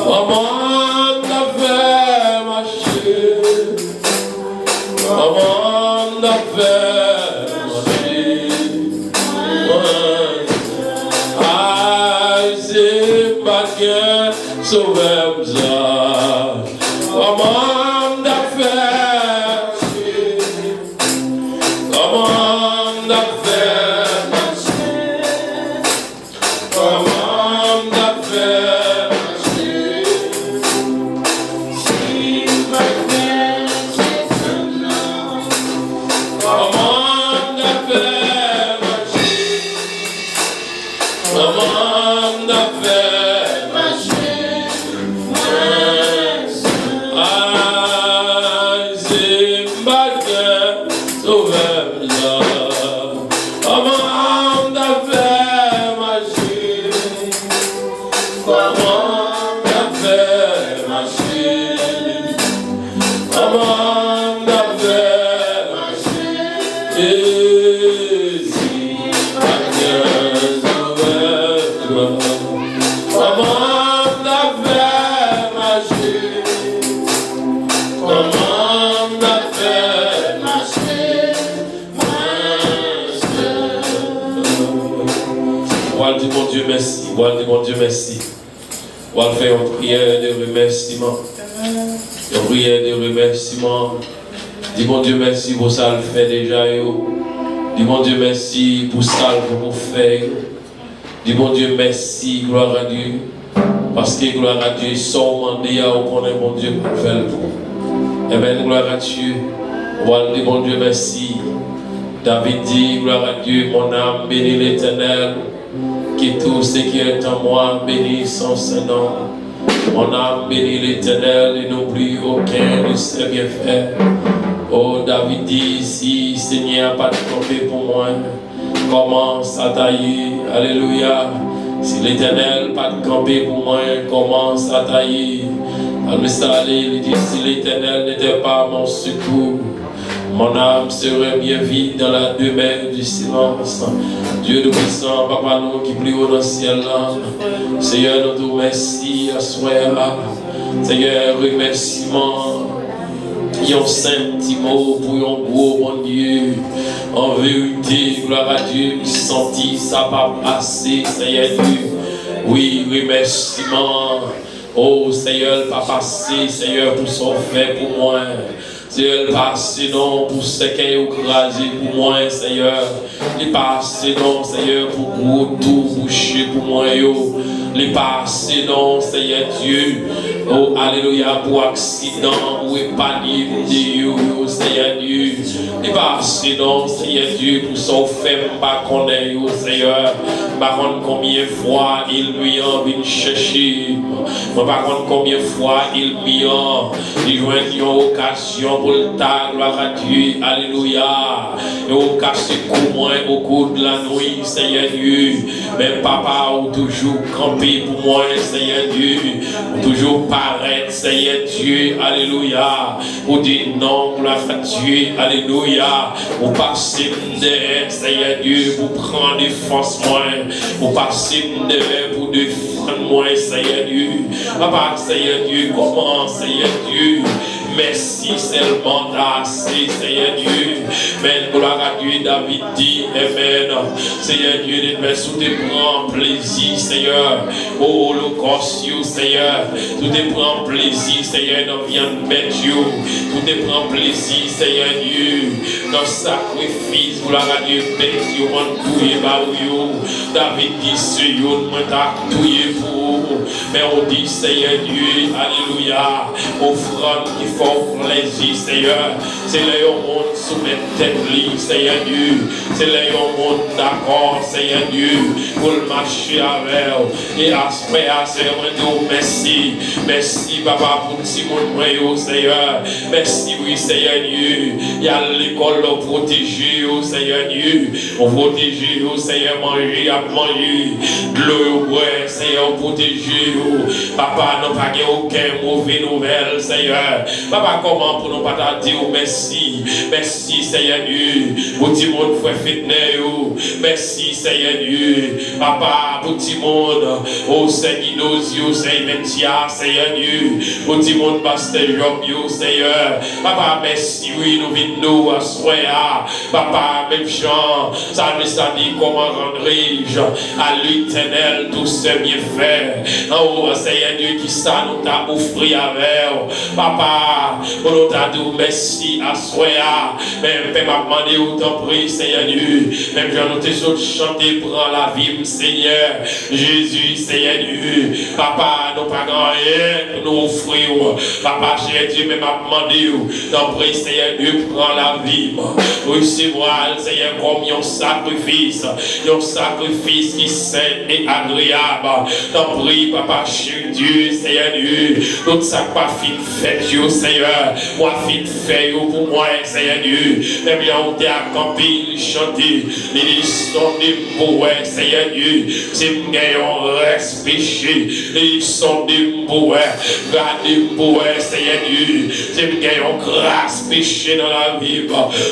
comment t'as fait marcher? Comment t'as fait marcher? Aïe, c'est pas que sauveur. Comment t'as fait marcher? Comment t'as fait marcher? Comment t'as fait marcher? Si ma gueule, comment t'as fait marcher? Comment t'as fait marcher? Ah, c'est ma gueule, sauveur-là. Comment t'as fait marcher? Comment t'as fait marcher? Comment t'as fait marcher? Et si ma gueule, sauveur-là. Comment t'as fait marcher? Comment t'as fait marcher? On va dire mon Dieu merci. On va dire mon Dieu merci. On va faire une prière de remerciement. Une prière de remerciement. Dis mon Dieu merci pour ça le fait déjà. Dis mon Dieu merci pour ça que vous faites. Dis mon Dieu merci, gloire à Dieu. Parce que gloire à Dieu, sans demander à vous connaître mon Dieu pour faire le pour. Amen, gloire à Dieu. On va dire mon Dieu merci. David dit, gloire à Dieu, mon âme bénit l'Éternel. Qui tout ce qui est en moi bénit son Saint-Nom. Mon âme bénit l'Éternel et n'oublie aucun de ses bienfaits. Oh, David dit, si Seigneur pas de compter pour moi, commence à tailler. Alléluia. Si l'Éternel pas de camper pour moi, commence à tailler. Il dit, si l'Éternel n'était pas mon secours, mon âme serait bien vide dans la demeure du silence. Dieu de puissant, Papa nous qui plie au ciel là. Seigneur, nous te remercions à ce soir. Seigneur, remerciement. Un saint petit mot pour un gros mon Dieu. En vérité, gloire à Dieu, qui sentit ça pas passer, Seigneur Dieu. Oui, remerciement. Oh Seigneur, pas passer, Seigneur, pour son fait pour moi. Seigneur, passe non pour ce qui est écrasé pour moi, Seigneur. Il passe non, Seigneur, pour gros tout boucher pour moi, yo. Il passe non, Seigneur Dieu. Oh, alléluia, pour accident ou épargner de yo, Seigneur Dieu. Il passe non, Seigneur Dieu, pour son fait, pas connaître, yo, Seigneur. Par contre, combien de fois il lui a envie de chercher. Par contre, combien de fois il lui a joint une occasion pour le temps, gloire à Dieu, alléluia. Et on casse coup moins au cours de la nuit, Seigneur Dieu. Mais papa, ou toujours campé pour moi, Seigneur Dieu. Ou toujours paraître, Seigneur Dieu, alléluia. Ou dire non, gloire à Dieu, alléluia. Ou passer derrière, Seigneur Dieu, pour prendre défense moi. Ou passer derrière pour défendre moi, Seigneur Dieu. Papa, Seigneur Dieu, comment, Seigneur Dieu. Merci seulement assez, Seigneur Dieu. Mais gloire à Dieu, David dit, Amen. Seigneur Dieu, merci, tout te prend plaisir, Seigneur. Oh, holocauste, Seigneur. Tout te prend plaisir, Seigneur, dans viande mettre, tout te prend plaisir, Seigneur Dieu. Dans sacrifice, gloire à Dieu, bête, you want to you. David dit, Seigneur, moi t'as touillé pour. Mais on dit, Seigneur Dieu, alléluia, offrande qui font plaisir, Seigneur. C'est là où on monde soumet tête libre, Seigneur Dieu. C'est là où on monde d'accord, Seigneur Dieu, pour le marcher avec. Et après, Seigneur, on merci. Merci, Papa, pour tout le monde, Seigneur. Merci, oui, Seigneur Dieu. Il y a l'école pour protéger, Seigneur Dieu. On protège, Seigneur, manger, à manger. De l'eau, ouais, Seigneur, protéger. Papa, nous pas aucun mauvais nouvelle, Seigneur. Papa, comment pour nous pas dire merci. Merci, Seigneur Dieu. Pour tout le monde, frère fitness. Merci, Seigneur Dieu. Papa, pour tout le monde. Oh, Seigneur, nos Seigneur Dieu. Pour tout le monde, pasteur Job, Seigneur. Papa, merci, oui, nous venons à soir. Papa, même chant, ça nous a dit comment rendre-je à l'éternel tout ce bienfait. Oh, Seigneur Dieu, qui ça nous t'a offert avec. Papa, nous t'a dit merci à soir. Même Père m'a demandé autant prie, Seigneur Dieu. Même j'en ai toujours chanté, prends la vie, Seigneur. Jésus, Seigneur Dieu. Papa, nous pas grand rien pour nous offrir. Papa, cher Dieu, même m'a demandé, t'en prie, Seigneur Dieu, prends la vie. Recevoir, Seigneur, comme un sacrifice qui saint et agréable. T'en prie, Papa, cher Dieu, Seigneur Dieu. Tout ça pas fit fait, Seigneur. Moi, fit fait pour moi, Seigneur Dieu. Même on t'a accompli, chanter, les sons des poètes, Seigneur Dieu. C'est un reste péché, les sons des poètes, gardez poètes, Seigneur Dieu. C'est un grâce péché dans la vie.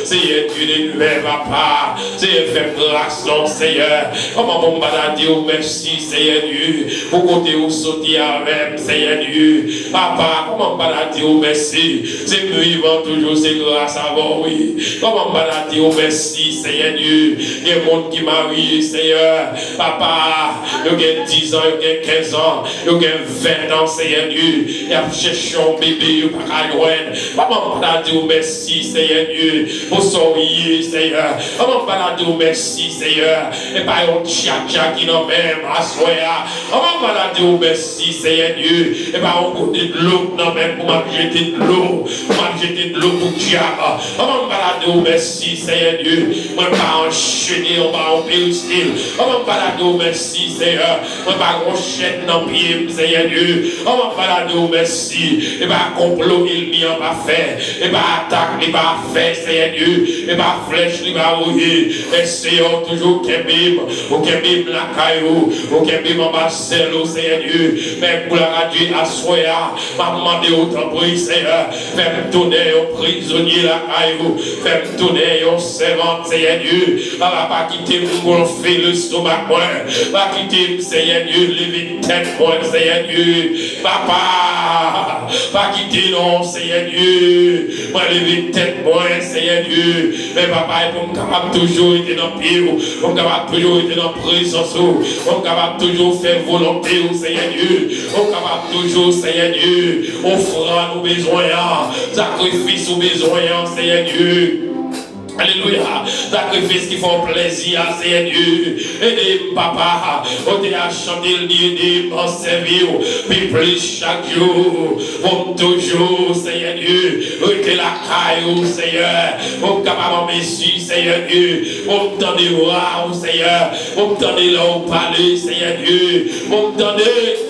Seigneur Dieu, ne lève pas. Seigneur, fais grâce, non, Seigneur. Comment on va dire merci, Seigneur Dieu. Pour côté où sauter avec, Seigneur Dieu. Papa, comment on va dire merci. C'est vivant toujours, c'est grâce à vous, oui. Comment on va dire merci, Seigneur Dieu. Il y a un monde qui m'a marié, Seigneur. Papa, il y a 10 ans, il y a 15 ans, il y a 20 ans, Seigneur Dieu. Il y a cherché un bébé, il y a pas loin. Comment on va dire merci, Seigneur Dieu. Pour sourire, Seigneur. Comment on va dire merci, Seigneur. Et pas un tcha-tcha qui n'a même à soya. Comment on va dire merci, Seigneur Dieu. Et pas un côté de l'eau, non même pour m'jeter de l'eau. M'jeter de l'eau pour diable. Comment on va dire merci, Seigneur Dieu. Moi, pas enchaîner, on va en péristyle. On va dire merci, Seigneur. On va enchaîner dans le pied, Seigneur Dieu. On va dire merci. Et pas complot, il n'y a pas fait. Et pas attaque, il va faire, Seigneur Dieu. Et pas flèche, il va rouiller. Et Seigneur, toujours qu'un bim, ou qu'un bim la caillou, ou qu'un bim en bas, Seigneur Dieu. Mais pour la radio, à soya, m'a demandé autant pour Seigneur. Fais-me tourner au prisonnier la caillou. Fais-me tourner au servant, Seigneur Dieu. Pas quitter pour gonfler le stomac, moi. Pas quitter, Seigneur Dieu, lever tête, moi, Seigneur Dieu. Papa, pas quitter, non, Seigneur Dieu. Moi, lever tête, moi, Seigneur Dieu. Mais papa, pour me capable toujours être dans le pied, pour me capable toujours être dans la présence, pour me capable toujours faire volonté, Seigneur Dieu. Pour me capable toujours, Seigneur Dieu, offrant nos besoins, sacrifice aux besoins, Seigneur Dieu. Alléluia. Sacrifice qui font plaisir à Seigneur Dieu. Aidez papa. On t'a chanté le Dieu de m'en servir. Puis plus chaque jour. Pour toujours, Seigneur Dieu. Restez la caille, Seigneur. Pour me capable messie, Seigneur Dieu. Pour me tendre voir, Seigneur. Pour me tendre là au palais, Seigneur Dieu. Pour me tendre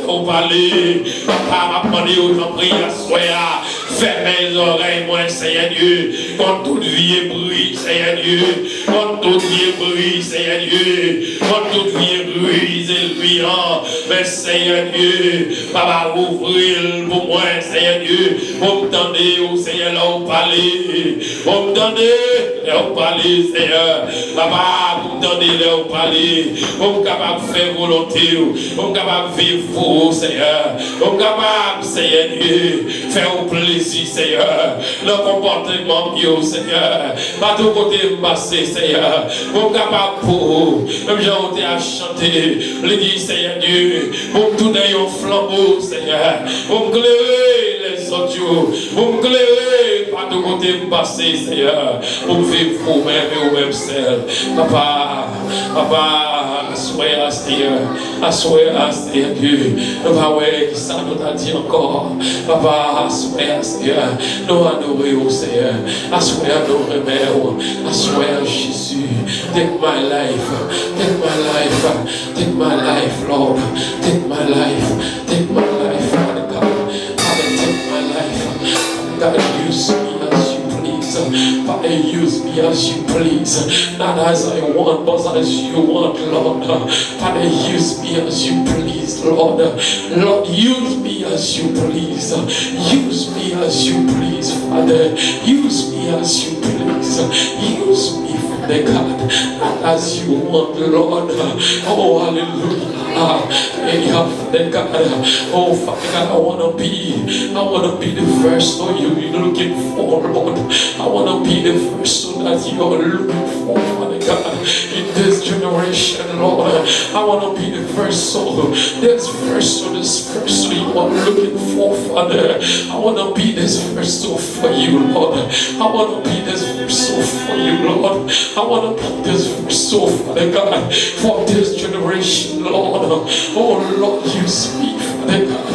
au palais. Papa m'a demandé autant prier à soir. Fermez les oreilles, moi, Seigneur Dieu. Quand toute vie est bruit, Seigneur Dieu. Quand toute vie est bruit, Seigneur Dieu. Quand toute vie est bruit, c'est le mais Seigneur Dieu, Papa, ouvrir pour moi, Seigneur Dieu. Pour me tendre, Seigneur, là au palais. Pour me tendre, là au palais, Seigneur. Papa, pour me tendre, là au palais. Pour me capable de faire volonté. Pour me capable de vivre pour vous, Seigneur. Pour me capable, Seigneur Dieu, faire au plaisir. dit, Seigneur, le comportement de Seigneur, pas tout côté passé, Seigneur, pour capable pour, même j'ai à chanter, le dit, Seigneur Dieu, pour tout dans un flambeau, Seigneur, pour me clairer les autres, pour me clairer, pas tout côté passé, Seigneur, pour vivre pour même et au même seul. Papa, assoyez, Seigneur Dieu, nous va voir ça nous t'a dit encore. Papa, assoyez, Seigneur, nous adorons, Seigneur, assoyez, nous remercions, assoyez, Jésus. Take my life, take my life, Lord, take my life, Father God, Father, take my life, God, use me as you please, Father, use me as you please, not as I want, but as you want, Lord, Father, use me as you please, Lord, Lord, use me as you please, use me as you please, Father, use me as you please, use me, Father God, not as you want, Lord, oh, hallelujah. Father God, oh Father God, I wanna be the vessel you're looking for, Lord. I wanna be the vessel that you're looking for, Father God, in this generation, Lord. I wanna be the vessel, this vessel you are looking for, Father. I wanna be this vessel for you, Lord. I wanna be this vessel for you, Lord. I wanna be this vessel, Father God, for this generation, Lord. Oh Lord, use me, Father God.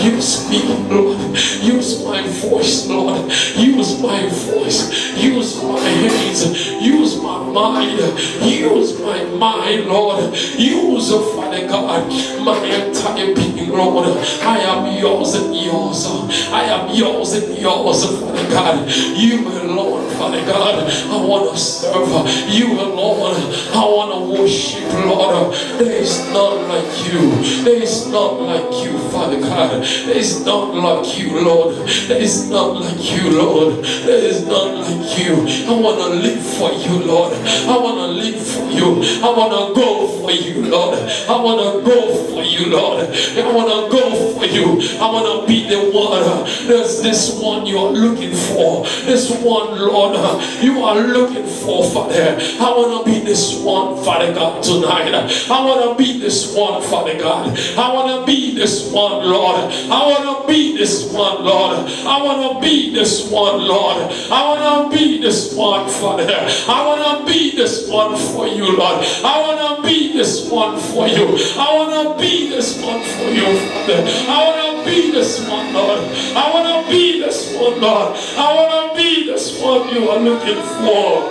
Use me, Lord. Use my voice, Lord. Use my voice. Use my hands. Use my mind. Use my mind, Lord. Use, Father God, my entire being, Lord. I am yours and yours. I am yours and yours, Father God. You alone, Father God. I want to serve you alone. I want to worship, Lord. There is none like you. There is none like you, Father God. There is none like you, Lord. There is none like you, Lord. There is none like you. I want to live for you, Lord. I want to live for you. I want to go for you, Lord. I want to go for you, Lord. I want to go for you. I want to be the one. There's this one you are looking for. This one, Lord, you are looking for, Father. I want to be this one, Father God, tonight. I want to be this one, Father God. I want to be this one, Lord. I want to be this one, Lord. I want to be this one, Lord. I want to be this one, Father. I want to be this one for you, Lord. I want to be this one for you. I want to be this one for you, Father. I want to be this one, Lord. I want to be this one, Lord. I want to be this one you are looking for.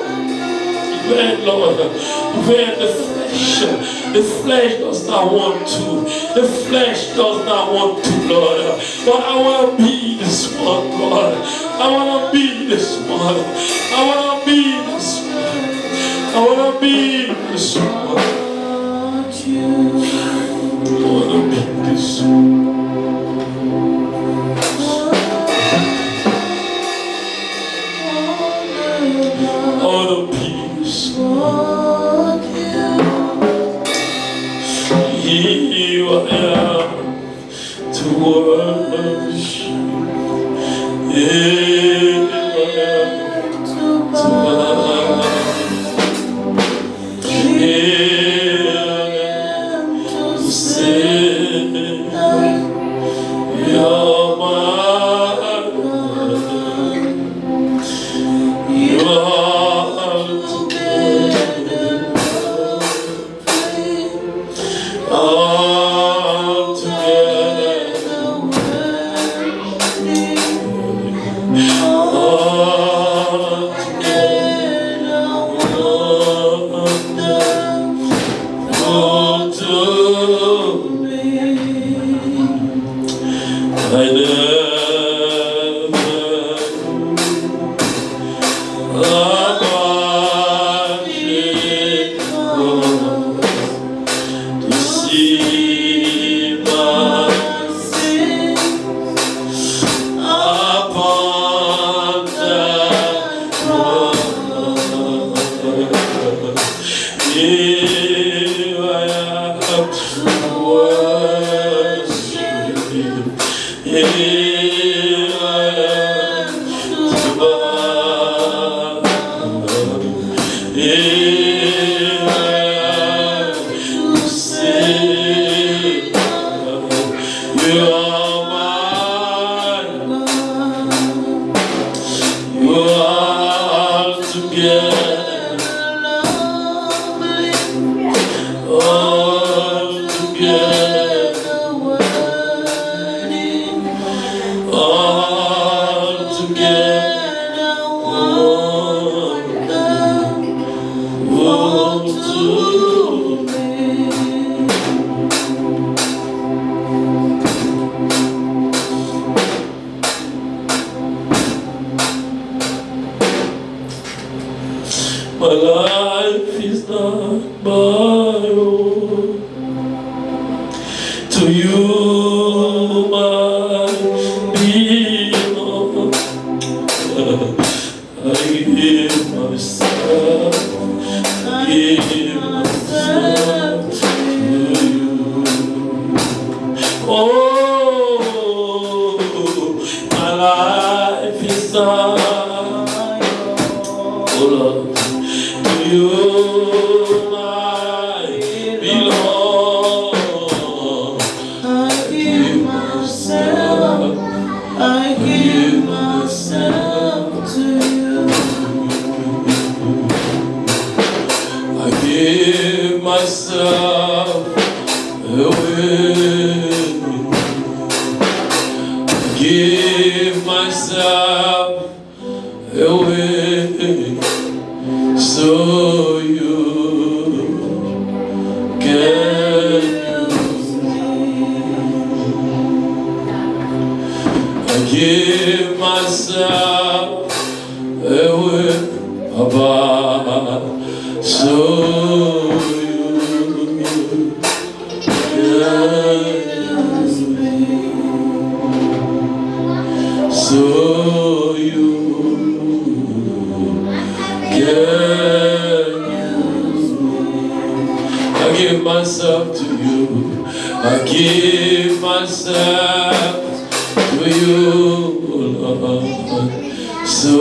When, Lord, when the flesh does not want to, the flesh does not want to, Lord, but I want to be this one, Lord. I want to be this one. I want to be this one. I want to be this one. I want to be this one. All the peace. Here I am to worship. Here I am to love. Here I am to sing. You're my God. You are together. All together. All together. All to me. I never here I am. You are mine. You are together. All together. All together. Wonderful to me. My life is not my own. To you, my belong. I give myself, give myself to you. Oh, my life is not my own. Oh Lord. You might belong. I give myself to you. I give myself away. I give myself away. So you can use me. I give myself away, Abba, so you can use me. So you can use me. I give myself to you. I give myself to you, Lord. So